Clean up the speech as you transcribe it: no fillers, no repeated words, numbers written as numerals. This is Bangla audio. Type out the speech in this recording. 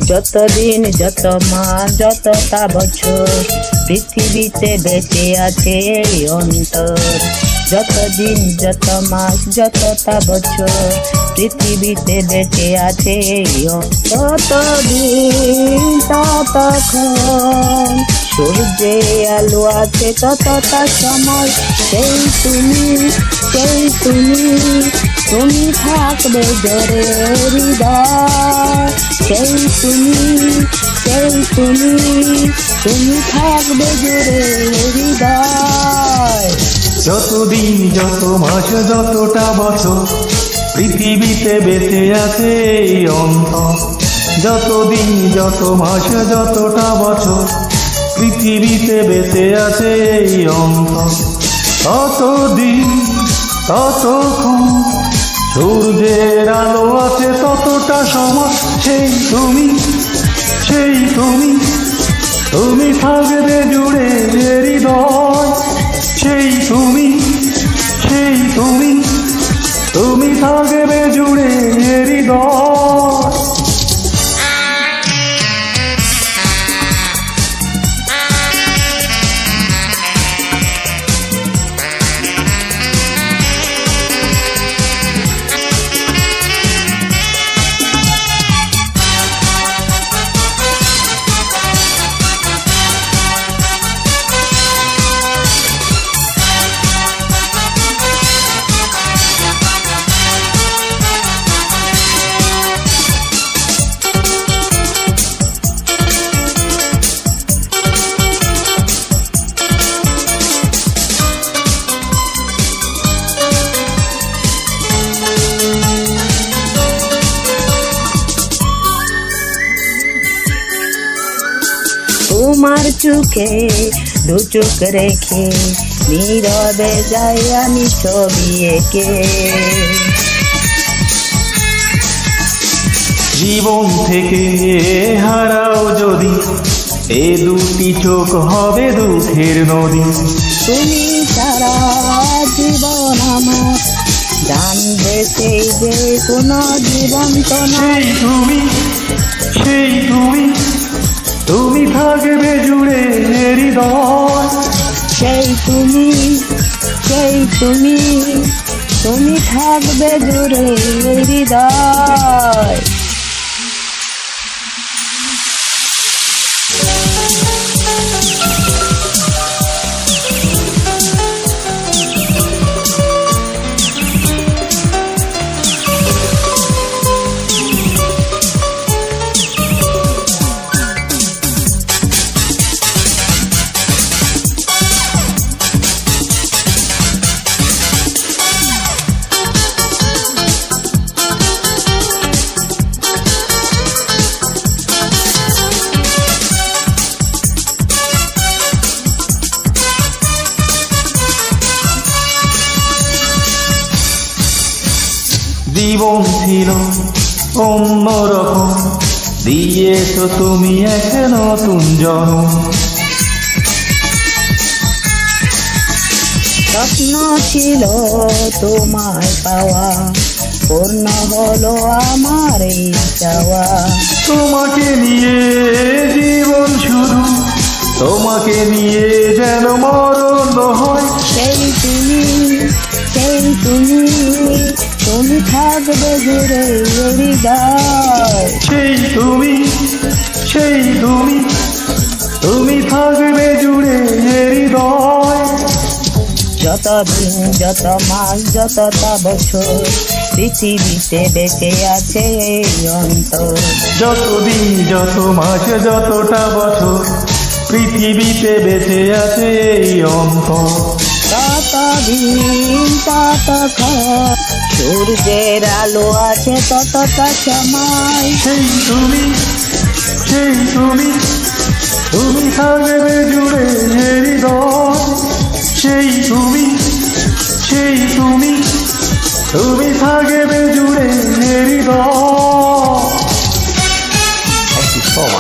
যতদিন যত মাস যতটা বছর পৃথিবীতে বেঁচে আছে এই অন্তর। যতদিন যত মাস যতটা বছর পৃথিবীতে বেঁচে আছে এই ততদিন ততক্ষণ সূর্যে আলো আছে ততটা সময় সেই তুমি তুমি থাকবে জোরে হৃদয়। সেই তুমি থাকবে জোরে হৃদয়। যতদিন যত মাস যতটা বছর পৃথিবীতে বেঁচে আছে এই অন্তর। যতদিন যত মাস যতটা বছর পৃথিবীতে বেঁচে আছে এই অন্তর। ততদিন ততক্ষণ সূর্যের আলো আছে ততটা সময় সেই তুমি তুমি থাকবে জুড়ে হৃদয়। সেই তুমি তুমি থাকবে জুড়ে হৃদয়। তোমার চোখে দু চোখ রেখে নীরবে যাই আমি ছবি এঁকে। জীবন থেকে হারাও যদি এ দুটি চোখ হবে দুঃখের নদী। তুমি সারা জীবন আমার জানবে সেই যে কোনো জীবন তো নয়। তুমি থাকবে জুড়ে হৃদয়। সেই তুমি থাকবে জুড়ে হৃদয়। জীবন ছিল অন্যরকম দিয়েছো তুমি এক নতুন জন্ম। স্বপ্ন ছিল তোমায় পাওয়া পূর্ণ হলো আমার এই চাওয়া। তোমাকে নিয়ে জীবন শুরু তোমাকে নিয়ে যেন মরণ হয়। সেই তুমি থাকবে জুড়ে হৃদয়। সেই তুমি থাকবে জুড়ে হৃদয়। যতদিন যত মাস যতটা বছর পৃথিবীতে বেঁচে আছে এই অন্তর। যতদিন যত মাস যতটা বছর পৃথিবীতে বেঁচে আছে এই অন্তর। ততদিন ততক্ষণ সূর্যের আলো আছে ততটা সময় সেই তুমি তুমি থাকবে জুড়ে হৃদয়। সেই তুমি তুমি থাকবে জুড়ে হৃদয়।